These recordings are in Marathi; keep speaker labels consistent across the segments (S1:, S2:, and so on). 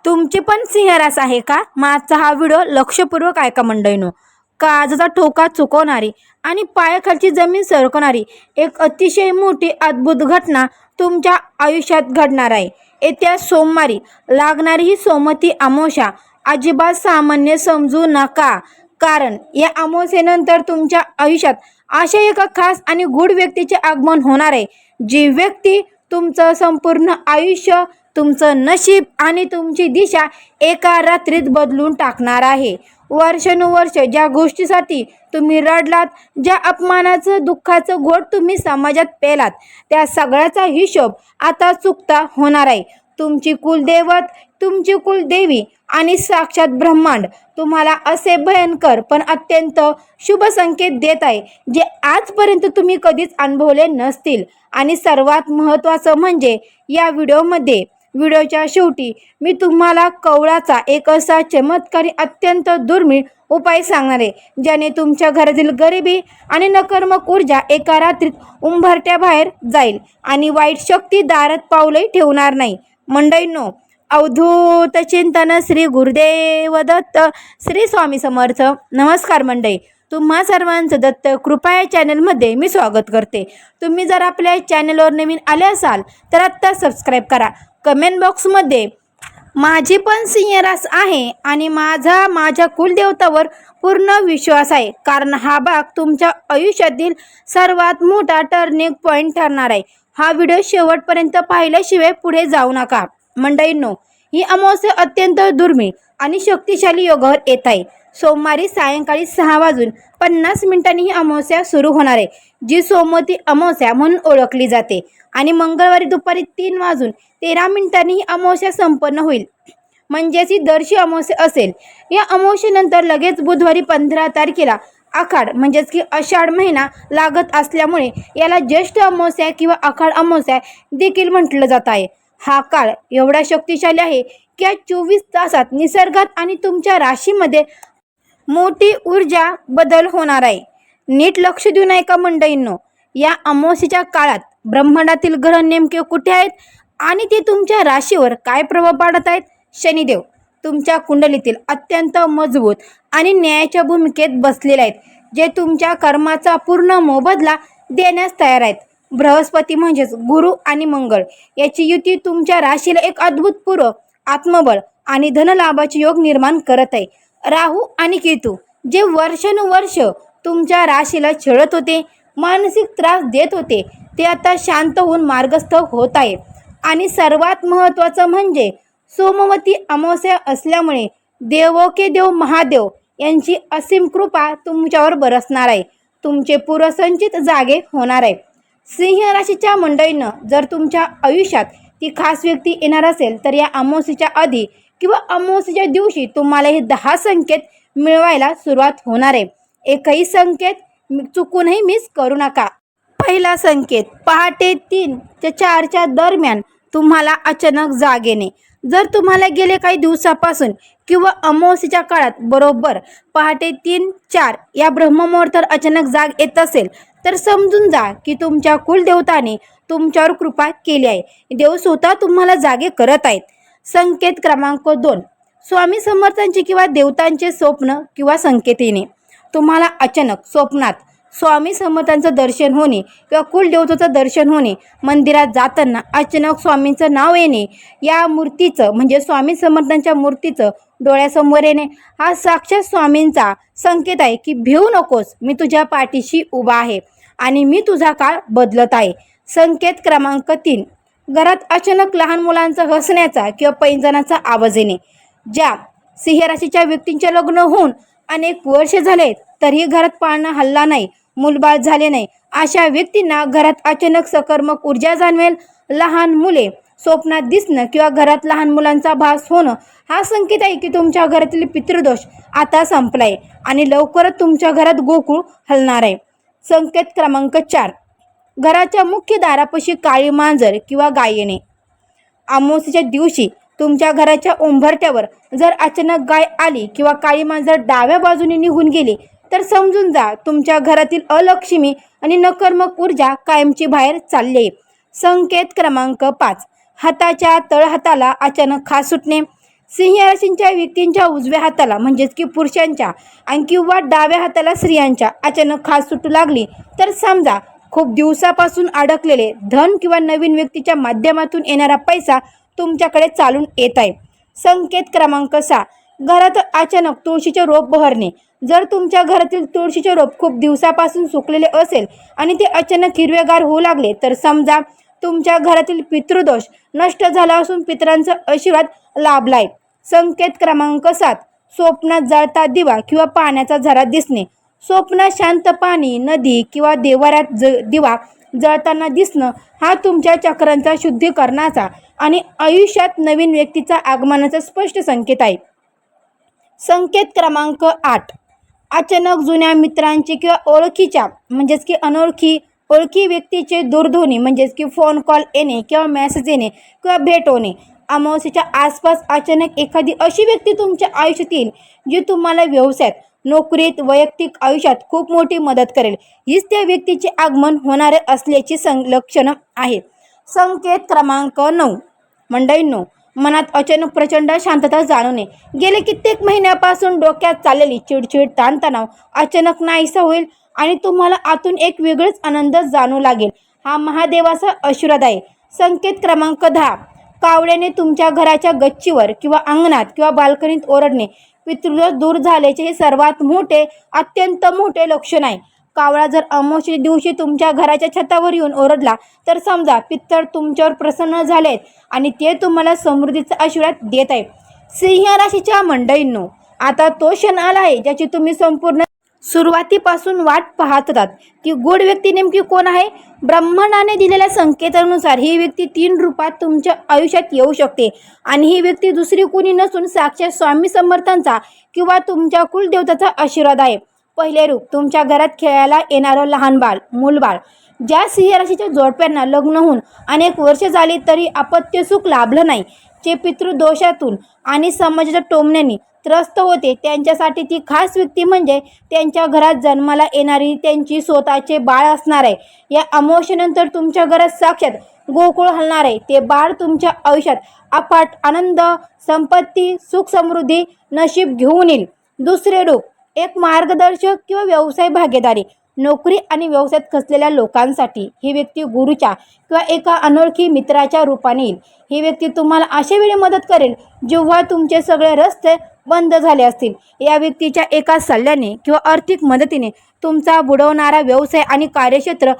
S1: तुमची पण सिंहरास आहे का? माझा हा व्हिडिओ लक्षपूर्वक ऐका मंडळीनो. काळजाचा ठोका चुकवणारी आणि पायाखालची जमीन सरकवणारी एक अतिशय मोठी अद्भुत घटना तुमच्या आयुष्यात घडणार आहे. येत्या सोमवारी लागणारी ही सोमवती अमावस्या अजिबात सामान्य समजू नका, कारण या अमावस्येनंतर तुमच्या आयुष्यात अशा एका खास आणि गूढ व्यक्तीचे आगमन होणार आहे, जी व्यक्ती तुमचं संपूर्ण आयुष्य, तुमचं नशीब आणि तुमची दिशा एका रात्रीत बदलून टाकणार आहे. वर्षानुवर्ष ज्या गोष्टीसाठी तुम्ही रडलात, ज्या अपमानाचं दुःखाचं घोट तुम्ही समाजात पेलात, त्या सगळ्याचा हिशोब आता चुकता होणार आहे. तुमची कुलदैवत, तुमची कुलदेवी आणि साक्षात ब्रह्मांड तुम्हाला असे भयंकर पण अत्यंत शुभ संकेत देत आहे, जे आजपर्यंत तुम्ही कधीच अनुभवले नसतील. आणि सर्वात महत्त्वाचं म्हणजे या व्हिडिओच्या शेवटी मी तुम्हाला कवळाचा एक असा चमत्कारी अत्यंत दुर्मिळ उपाय सांगणार आहे, ज्याने तुमच्या घरातील गरिबी आणि नकारात्मक ऊर्जा एका रात्रीत उंबरठ्या बाहेर जाईल आणि वाईट शक्ती दारात पाऊलही ठेवणार नाही. मंडळींनो, अवधूत चिंतन श्री गुरुदेव दत्त, श्री स्वामी समर्थ. नमस्कार मंडळी, तुम्हा सर्वांचं दत्त कृपा या चॅनलमध्ये मी स्वागत करते. तुम्ही जर आपल्या चॅनलवर नवीन आले असाल तर आत्ता सबस्क्राईब करा. कमेंट बॉक्समध्ये माझी पण सिंहरास आहे आणि माझ्या कुलदेवतावर पूर्ण विश्वास आहे, कारण हा भाग तुमच्या आयुष्यातील सर्वात मोठा टर्निंग पॉईंट ठरणार आहे. हा व्हिडिओ शेवटपर्यंत पाहिल्याशिवाय पुढे जाऊ नका. मंडळींनो, ही अमावस्या अत्यंत दुर्मिळ आणि शक्तिशाली योगावर येत आहे. सोमवारी सायंकाळी 6:50 ही अमावस्या सुरू होणार आहे, जी सोमवती अमावस्या म्हणून ओळखली जाते. आणि मंगळवारी दुपारी 3:13 ही अमावस्या संपन्न होईल, म्हणजेच ही दर्शी अमावस्या असेल. या अमावस्येनंतर लगेच बुधवारी 15 तारखेला आखाड म्हणजेच की आषाढ महिना लागत असल्यामुळे याला ज्येष्ठ अमावस्या किंवा आखाड अमावस्या देखील म्हटलं जात आहे. हा काळ एवढा शक्तिशाली आहे की या 24 तासात निसर्गात आणि तुमच्या राशीमध्ये मोठी ऊर्जा बदल होणार आहे. नीट लक्ष देऊन ऐका मंडळींनो. या अमावस्येच्या काळात ब्रह्मांडातील ग्रह नेमके कुठे आहेत आणि ते तुमच्या राशीवर काय प्रभाव पाडत आहेत? शनिदेव तुमच्या कुंडलीतील अत्यंत मजबूत आणि न्यायाच्या भूमिकेत बसलेले आहेत, जे तुमच्या कर्माचा पूर्ण मोबदला देण्यास तयार आहेत. बृहस्पती म्हणजेच गुरु आणि मंगळ याची युती तुमच्या राशीला एक अभूतपूर्व आत्मबळ आणि धनलाभाचे योग निर्माण करत आहे. राहू आणि केतू जे वर्षानुवर्ष तुमच्या राशीला छळत होते, मानसिक त्रास देत होते, ते आता शांत होऊन मार्गस्थ होत आहे. आणि सर्वात महत्त्वाचं म्हणजे सोमवती अमावस्या असल्यामुळे देवोके देव महादेव यांची असीम कृपा तुमच्यावर बरसणार आहे. तुमचे पूर्वसंचित जागे होणार आहे. सिंह राशीच्या मंडळींना जर तुमच्या आयुष्यात ती खास व्यक्ती येणार असेल तर या अमावस्येच्या आधी किंवा अमावस्येच्या दिवशी तुम्हाला हे 10 संकेत मिळवायला सुरुवात होणार आहे. एकही संकेत चुकूनही मिस करू नका. पहिला संकेत, पहाटे 3 ते 4च्या दरम्यान तुम्हाला अचानक जाग येणे. जर तुम्हाला गेले काही दिवसापासून किंवा अमावस्येच्या काळात बरोबर पहाटे 3-4 या ब्रह्ममुहूर्तावर अचानक जाग येत असेल तर समजून जा की तुमच्या कुलदेवताने तुमच्यावर कृपा केली आहे. देव स्वतः तुम्हाला जागे करत आहेत. संकेत क्रमांक 2, स्वामी समर्थांचे किंवा देवतांचे स्वप्न किंवा संकेत येणे. तुम्हाला अचानक स्वप्नात स्वामी समर्थांचं दर्शन होणे किंवा कुलदेवताचं दर्शन होणे, मंदिरात जाताना अचानक स्वामींचं नाव येणे, या मूर्तीचं म्हणजे स्वामी समर्थांच्या मूर्तीचं डोळ्यासमोर येणे, हा साक्षात स्वामींचा संकेत आहे की भिवू नकोस, मी तुझ्या पाठीशी उभा आहे आणि मी तुझा काळ बदलत आहे. संकेत क्रमांक 3, घरात अचानक लहान मुलांचा हसण्याचा किंवा पैंजणाचा आवाज येणे. ज्या सिंहराशीच्या व्यक्तींचे लग्न होऊन अनेक वर्ष झाले तरीही घरात पाळणा हल्ला नाही, मूलबाळ झाले नाही, अशा व्यक्तींना घरात अचानक सकारात्मक ऊर्जा जाणवेल. लहान मुले स्वप्नात दिसणं किंवा घरात लहान मुलांचा भास होणं हा संकेत आहे की तुमच्या घरातील पितृदोष आता संपलाय आणि लवकरच तुमच्या घरात गोकुळ हलणार आहे. संकेत क्रमांक 4, घराच्या मुख्य दारापाशी काळी मांजर किंवा गाय येणे. अमावस्येच्या दिवशी तुमच्या घराच्या उंबरठ्यावर जर अचानक गाय आली किंवा काळी मांजर डाव्या बाजूने निघून गेली तर समजून जा तुमच्या घरातील अलक्ष्मी आणि नकारात्मक ऊर्जा कायमची बाहेर चालली आहे. संकेत क्रमांक 5, हाताच्या तळहाताला अचानक खाज सुटणे. सिंह राशीच्या व्यक्तींच्या उजव्या हाताला म्हणजेच की पुरुषांच्या आणि किंवा डाव्या हाताला स्त्रियांच्या अचानक खास सुटू लागली तर समजा खूप दिवसापासून अडकलेले धन किंवा नवीन व्यक्तीच्या माध्यमातून येणारा पैसा तुमच्याकडे चालून येत आहे. संकेत क्रमांक 6. घरात अचानक तुळशीचे रोप बहरणे. जर तुमच्या घरातील तुळशीचे रोप खूप दिवसापासून सुकलेले असेल आणि ते अचानक हिरवेगार होऊ लागले तर समजा तुमच्या घरातील पितृदोष नष्ट झाला असून पितरांचा आशीर्वाद लाभलाय. संकेत क्रमांक 7. स्वप्नात जळता दिवा किंवा पाण्याचा झरा दिसणे. स्वप्नात शांत पाणी, नदी किंवा देवाऱ्यात दिवा जळताना दिसणं हा तुमच्या चक्रांचा शुद्धीकरणाचा आणि आयुष्यात नवीन व्यक्तीचा आगमनाचा स्पष्ट संकेत आहे. संकेत क्रमांक 8. अचानक जुन्या मित्रांची किंवा ओळखीच्या म्हणजेच की अनोळखी व्यक्तीचे दूरध्वनी म्हणजेच की फोन कॉल येणे किंवा मेसेज येणे किंवा भेट होणे. अमावस्येच्या आसपास अचानक एखादी अशी व्यक्ती तुमच्या आयुष्यात येईल जी तुम्हाला व्यवसायात, नोकरीत, वैयक्तिक आयुष्यात खूप मोठी मदत करेल. हीच त्या व्यक्तीचे आगमन होणारे असल्याची लक्षणं आहेत. संकेत क्रमांक 9. मंडळींनो, मनात अचानक प्रचंड शांतता जाणवणे. गेले कित्येक महिन्यापासून डोक्यात चाललेली चिडचिड, ताणतणाव अचानक नाहीसा होईल आणि तुम्हाला आतून एक वेगळाच आनंद जाणू लागेल. हा महादेवाचा आशीर्वाद आहे. संकेत क्रमांक 10. कावळ्याने तुमच्या घराच्या गच्चीवर किंवा अंगणात किंवा बाल्कनीत ओरडणे. पितृदोष दूर झाल्याचे हे सर्वात मोठे, अत्यंत मोठे लक्षण आहे. कावळा जर अमावस्येच्या दिवशी तुमच्या घराच्या छतावर येऊन ओरडला तर समजा पितर तुमच्यावर प्रसन्न झालेत आणि ते तुम्हाला समृद्धीचा आशीर्वाद देत आहेत. सिंह राशीच्या मंडळींनो, आता तो क्षण आला आहे ज्याची तुम्ही संपूर्ण सुरुवातीपासून वाट पाहत होतात. ती गूढ व्यक्ती नेमकी कोण आहे? ब्रह्मांडाने दिलेल्या संकेतानुसार ही व्यक्ती 3 रूपात तुमच्या आयुष्यात येऊ शकते आणि ही व्यक्ती दुसरी कोणी नसून साक्षात स्वामी समर्थांचा किंवा तुमच्या कुलदेवताचा आशीर्वाद आहे. पहिले रूप, तुमच्या घरात खेळायला येणारं लहान बाळ, मूलबाळ. ज्या सिंह राशीच्या जोडप्यांना लग्न होऊन अनेक वर्ष झाली तरी अपत्य सुख लाभलं नाही, जे पितृदोषातून आणि समाजाच्या टोमण्याने त्रस्त होते, त्यांच्यासाठी ती खास व्यक्ती म्हणजे त्यांच्या घरात जन्माला येणारी त्यांची स्वतःचे बाळ असणार आहे. या अमावस्येनंतर तुमच्या घरात साक्षात गोकुळ हलणार आहे. ते बाळ तुमच्या आयुष्यात अफाट आनंद, संपत्ती, सुख, समृद्धी, नशीब घेऊन येईल. दुसरे रूप, एक मार्गदर्शक किंवा व्यवसाय भागीदारी. नोकरी आणि व्यवसायात खचलेल्या लोकांसाठी ही व्यक्ती गुरुच्या किंवा एका अनोळखी मित्राच्या रूपाने येईल. ही व्यक्ती तुम्हाला अशा वेळी मदत करेल जेव्हा तुमचे सगळे रस्ते बंद झाले असतील. या व्यक्तीच्या एका सल्ल्याने किंवा आर्थिक मदतीने तुमचा बुडवणारा व्यवसाय आणि कार्यक्षेत्र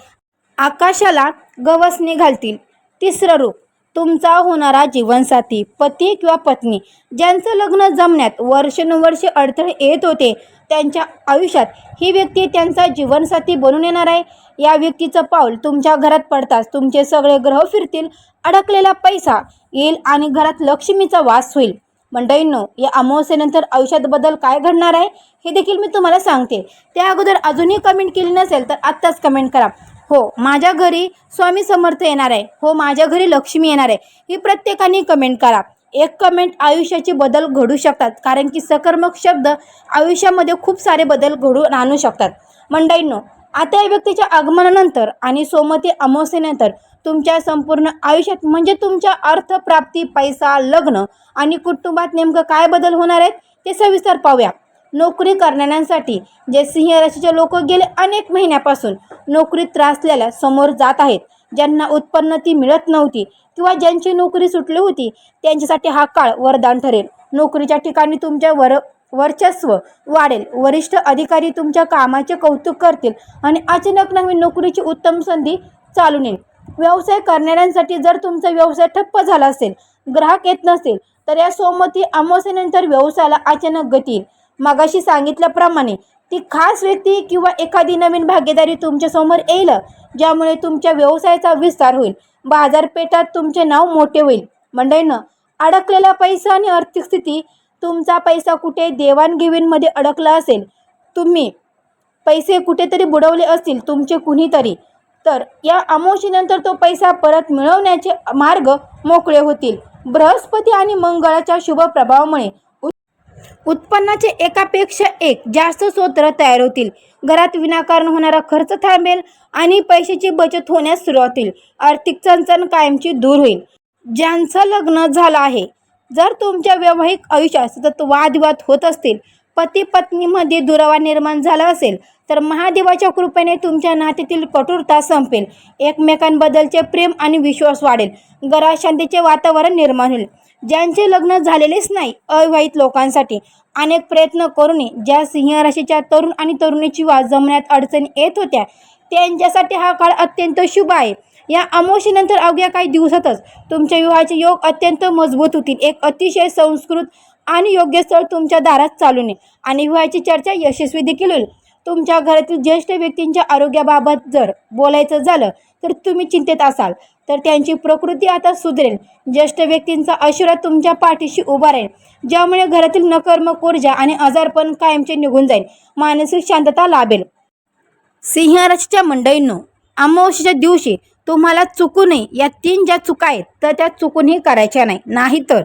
S1: आकाशाला गवसणी घालतील. तिसरं रूप, तुमचा होणारा जीवनसाथी, पती किंवा पत्नी. ज्यांचं लग्न जमण्यात वर्षानुवर्षे अडथळे येत होते, त्यांच्या आयुष्यात ही व्यक्ती त्यांचा जीवनसाथी बनून येणार आहे. या व्यक्तीचं पाऊल तुमच्या घरात पडताच तुमचे सगळे ग्रह फिरतील, अडकलेला पैसा येईल आणि घरात लक्ष्मीचा वास होईल. मंडळींनो, या अमावस्येनंतर आयुष्यात बदल काय घडणार आहे हे देखील मी तुम्हाला सांगते. त्या अगोदर अजूनही कमेंट केली नसेल तर आत्ताच कमेंट करा. हो, माझ्या घरी स्वामी समर्थ येणार आहे. हो, माझ्या घरी लक्ष्मी येणार आहे. ही प्रत्येकाने कमेंट करा. एक कमेंट आयुष्याचे बदल घडू शकतात, कारण की सकारात्मक शब्द आयुष्यामध्ये खूप सारे बदल घडून आणू शकतात. मंडळींनो, आता या व्यक्तीच्या आगमनानंतर आणि सोमवती अमावस्येनंतर तुमच्या संपूर्ण आयुष्यात म्हणजे तुमच्या अर्थप्राप्ती, पैसा, लग्न आणि कुटुंबात नेमकं काय बदल होणार आहेत ते सविस्तर पाहूया. नोकरी करणाऱ्यांसाठी जे सिंह राशीचे लोक गेले अनेक महिन्यापासून नोकरीत त्रासलेल्या समोर जात आहेत, ज्यांना उत्पन्न ती मिळत नव्हती किंवा ज्यांची नोकरी सुटली होती, त्यांच्यासाठी हा काळ वरदान ठरेल. नोकरीच्या ठिकाणी तुमच्या वर्चस्व वाढेल. वरिष्ठ अधिकारी तुमच्या कामाचे कौतुक करतील आणि अचानक नवीन नोकरीची उत्तम संधी चालून येईल. व्यवसाय करणाऱ्यांसाठी जर तुमचा व्यवसाय ठप्प झाला असेल, ग्राहक येत नसेल, तर या सोमवती अमावस्येनंतर व्यवसायाला अचानक गती येईल. मगाशी सांगितल्याप्रमाणे ती खास व्यक्ती किंवा एखादी नवीन भागीदारी तुमच्यासमोर येईल, ज्यामुळे तुमच्या व्यवसायाचा विस्तार होईल. बाजारपेठात तुमचे नाव मोठे होईल. मंडळींनो, अडकलेला पैसा आणि आर्थिक स्थिती. तुमचा पैसा कुठे देवाणघेवींमध्ये अडकला असेल, तुम्ही पैसे कुठेतरी बुडवले असतील तुमचे कुणीतरी, तर या अमावस्येनंतर तो पैसा परत मिळवण्याचे मार्ग मोकळे होतील. बृहस्पती आणि मंगळाच्या शुभ प्रभावामुळे उत्पन्नाचे एकापेक्षा एक जास्त स्रोत तयार होतील. घरात विनाकारण होणारा खर्च थांबेल आणि पैशाची बचत होण्यास सुरुवात होईल. आर्थिक चणचण कायमची दूर होईल. ज्यांचं लग्न झालं आहे जर तुमच्या वैवाहिक आयुष्यात सतत वादविवाद होत असतील, पती पत्नीमध्ये दुरावा निर्माण झाला असेल, तर महादेवाच्या कृपेने तुमच्या नात्यातील कठोरता संपेल. एकमेकांबद्दलचे प्रेम आणि विश्वास वाढेल. घरात शांतीचे वातावरण निर्माण होईल. ज्यांचे लग्न झालेलेच नाही, अविवाहित लोकांसाठी अनेक प्रयत्न करूनही ज्या सिंह राशीच्या तरुण आणि तरुणीची विवाह जमण्यात अडचणी येत होत्या, त्यांच्यासाठी हा काळ अत्यंत शुभ आहे. या अमावस्येनंतर अवघ्या काही दिवसातच तुमच्या विवाहाचे योग अत्यंत मजबूत होतील. एक अतिशय संस्कृत आणि योग्य स्थळ तुमच्या दारात चालून येईल आणि विवाहाची चर्चा यशस्वी देखील होईल. तुमच्या घरातील ज्येष्ठ व्यक्तींच्या आरोग्याबाबत जर बोलायचं झालं तर तुम्ही चिंतेत असाल तर त्यांची प्रकृती आता सुधरेल. ज्येष्ठ व्यक्तींचा आशीर्वाद तुमच्या पाठीशी उभा राहील, ज्यामुळे घरातील नकारात्मक ऊर्जा आणि आजारपण कायमचे निघून जाईल. मानसिक शांतता लाभेल. सिंह राशीच्या मंडळींनो, अमावस्येच्या दिवशी तुम्हाला चुकूनही या 3 ज्या चुका आहेत तर त्या चुकूनही करायच्या नाही तर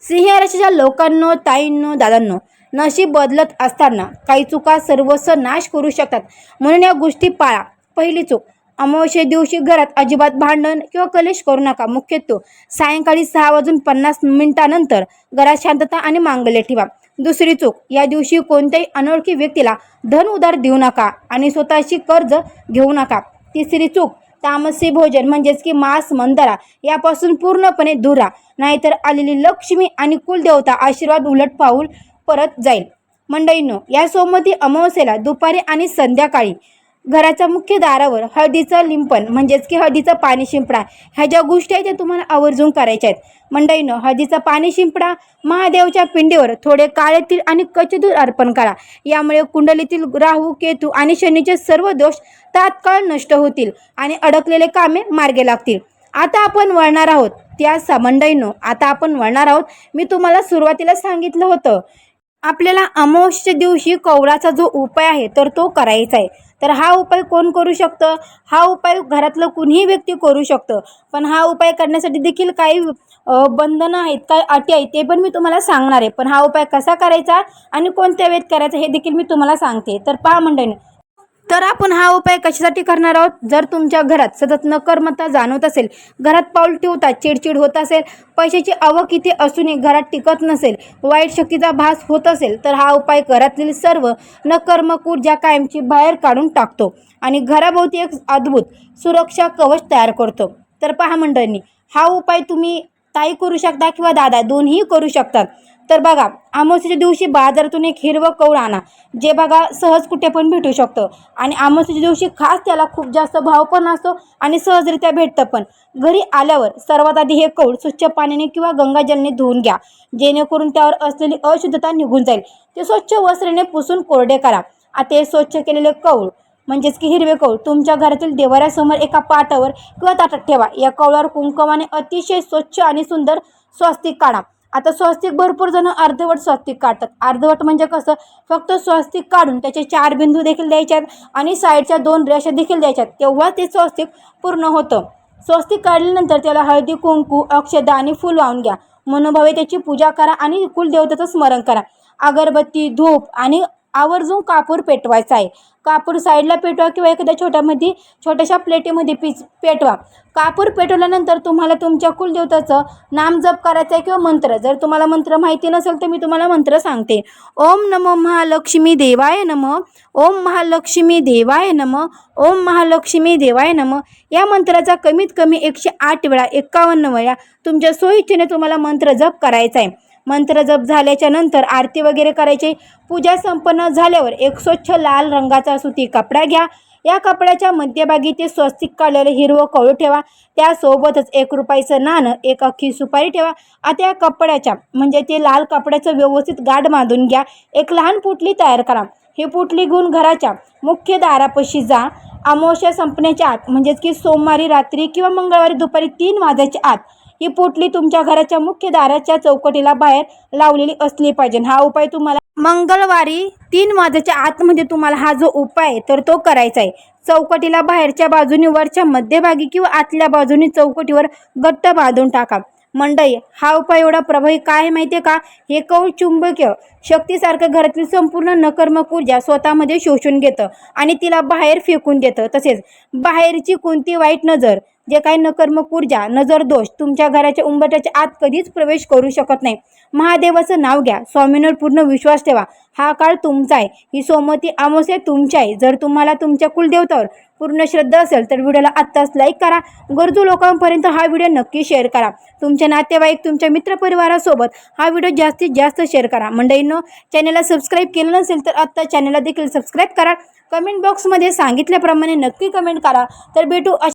S1: सिंह राशीच्या लोकांनो, ताईंनो, दादांनो, नशीब बदलत असताना काही चुका सर्वस्व नाश करू शकतात, म्हणून या गोष्टी पाळा. पहिली चूक, अमावस्ये दिवशी घरात अजिबात भांडण किंवा कलेश करू नका. मुख्यत्वे सायंकाळी 6:50 घरात शांतता आणि मांगल्य ठेवा. दुसरी चूक, या दिवशी कोणत्याही अनोळखी व्यक्तीला धन उधार देऊ नका आणि स्वतःची कर्ज घेऊ नका. तिसरी चूक, तामसी भोजन म्हणजेच की मांस, मंदारा यापासून पूर्णपणे दूर राहा, नाहीतर आलेली लक्ष्मी आणि कुलदेवता आशीर्वाद उलट पाऊल परत जाईल. मंडळींनो, या सोमवती अमावस्येला दुपारी आणि संध्याकाळी घराच्या मुख्य दारावर हळदीचं लिंपण म्हणजेच की हळदीचं पाणी शिंपडा. ह्या ज्या गोष्टी आहेत त्या तुम्हाला आवर्जून करायच्या आहेत. मंडळींनो, हळदीचं पाणी शिंपडा, महादेवच्या पिंडीवर थोडे काळे तीळ आणि कच्चे दूध अर्पण करा. यामुळे कुंडलीतील राहू, केतू आणि शनीचे सर्व दोष तात्काळ नष्ट होतील आणि अडकलेले कामे मार्गी लागतील. आता आपण वळणार आहोत मी तुम्हाला सुरुवातीला सांगितलं होतं, आपल्याला अमावस्येच्या दिवशी कौलाचा जो उपाय आहे तर तो करायचा आहे. तर हा उपाय कोण करू शकतं? हा उपाय घरातलं कुणीही व्यक्ती करू शकतं, पण हा उपाय करण्यासाठी देखील काही बंधनं आहेत, काही अटी आहेत, ते पण मी तुम्हाला सांगणार आहे. पण हा उपाय कसा करायचा आणि कोणत्या वेळेत करायचा हे देखील मी तुम्हाला सांगते. तर पहा मंडळी, तर आपण हा उपाय कशासाठी करणार आहोत? जर तुमच्या घरात सतत नकारात्मकता जाणवत असेल, घरात पाऊल ठेवता चिडचिड होत असेल, पैशाची आवक इथे असूनही घरात टिकत नसेल, वाईट शक्तीचा भास होत असेल, तर हा उपाय घरातील सर्व नकारात्मक ऊर्जा कायमची बाहेर काढून टाकतो आणि घराभोवती एक अद्भुत सुरक्षा कवच तयार करतो. तर पहा मंडळींनी, हा उपाय तुम्ही ताई करू शकता किंवा दादा दोन्ही करू शकतात. तर बघा, अमावस्येच्या दिवशी बाजारातून एक हिरवं कौळ आणा, जे बघा सहज कुठे पण भेटू शकतं आणि अमावस्येच्या दिवशी खास त्याला खूप जास्त भाव पण असतो आणि सहजरित्या भेटतं पण. घरी आल्यावर सर्वात आधी हे कौळ स्वच्छ पाण्याने किंवा गंगाजलने धुवून घ्या, जेणेकरून त्यावर असलेली अशुद्धता निघून जाईल. ते स्वच्छ वस्त्राने पुसून कोरडे करा. आता हे स्वच्छ केलेले कौळ म्हणजेच की हिरवे कौळ तुमच्या घरातील देवाऱ्यासमोर एका पाटावर किंवा ताटात ठेवा. या कौळावर कुंकुमाने अतिशय स्वच्छ आणि सुंदर स्वस्तिक काढा. आता स्वस्तिक भरपूर जण अर्धवट स्वस्तिक काढतात. अर्धवट म्हणजे कसं, फक्त स्वस्तिक काढून त्याचे 4 बिंदू देखील द्यायच्यात आणि साईडच्या 2 रेषा देखील द्यायच्यात, तेव्हा ते स्वस्तिक पूर्ण होतं. स्वस्तिक काढल्यानंतर त्याला हळदी, कुंकू, अक्षदा आणि फूल वाहून घ्या. मनोभावे त्याची पूजा करा आणि कुलदेवतेचं स्मरण करा. अगरबत्ती, धूप आणि आवर्जून कापूर पेटवायचा आहे. कापूर साईडला पेटवा किंवा एखाद्या छोट्याशा प्लेटीमध्ये पेटवा. कापूर पेटवल्यानंतर तुम्हाला तुमच्या कुलदेवताचं नाम जप करायचं आहे किंवा मंत्र. जर तुम्हाला मंत्र माहिती नसेल तर मी तुम्हाला मंत्र सांगते. ओम नमो महालक्ष्मी देवाय नमः, ओम महालक्ष्मी देवाय नमः, ओम महालक्ष्मी देवाय नमः. या मंत्राचा कमीत कमी 108 वेळा 51 वेळा तुमच्या सोयीच्छेने तुम्हाला मंत्र जप करायचा आहे. मंत्र जप झाल्याच्या नंतर आरती वगैरे करायची. पूजा संपन्न झाल्यावर एक स्वच्छ लाल रंगाचा सुती कपडा घ्या. या कपड्याच्या मध्यभागी ते स्वस्तिक काढलेले हिरवं कौळ ठेवा. त्यासोबतच 1 रुपयाचं नाणं, 1 अख्खी सुपारी ठेवा. आता या कपड्याच्या म्हणजे ते लाल कपड्याचं व्यवस्थित गाठ बांधून घ्या. एक लहान पुटली तयार करा. ही पुटली घेऊन घराच्या मुख्य दारापाशी जा. अमावस्या संपण्याच्या आत म्हणजेच की सोमवारी रात्री किंवा मंगळवारी दुपारी 3 वाजायच्या आत ही पोटली तुमच्या घराच्या मुख्य दाराच्या चौकटीला बाहेर लावलेली असली पाहिजे. हा उपाय तुम्हाला मंगळवारी 3 वाजेच्या आतमध्ये तुम्हाला हा जो उपाय आहे तर तो करायचा आहे. चौकटीला बाहेरच्या बाजूने, वरच्या मध्यभागी किंवा आतल्या बाजूने चौकटीवर घट्ट बांधून टाका. मंडळी, हा उपाय एवढा प्रभावी काय आहे माहिती आहे का? हे कौल चुंबकीय शक्तीसारखं घरातील संपूर्ण नकारात्मक ऊर्जा स्वतःमध्ये शोषून घेतं आणि तिला बाहेर फेकून देतं. तसेच बाहेरची कोणती वाईट नजर जे काही नकर्मक ऊर्जा, नजर दोष तुमच्या घराच्या उंबरठ्याच्या आत कधीच प्रवेश करू शकत नाही. महादेवाचं नाव घ्या, स्वामींवर पूर्ण विश्वास ठेवा. हा काळ तुमचा आहे. ही सोमवती अमावस्या तुमची आहे. जर तुम्हाला तुमच्या कुलदेवतावर पूर्ण श्रद्धा असेल तर व्हिडिओला आत्ताच लाईक करा. गरजू लोकांपर्यंत हा व्हिडिओ नक्की शेअर करा. तुमच्या नातेवाईक, तुमच्या मित्रपरिवारासोबत हा व्हिडिओ जास्तीत जास्त शेअर करा. मंडळींनो, चॅनलला सबस्क्राईब केलं नसेल तर आत्ता चॅनलला देखील सबस्क्राईब करा. कमेंट बॉक्समध्ये सांगितल्याप्रमाणे नक्की कमेंट करा. तर भेटू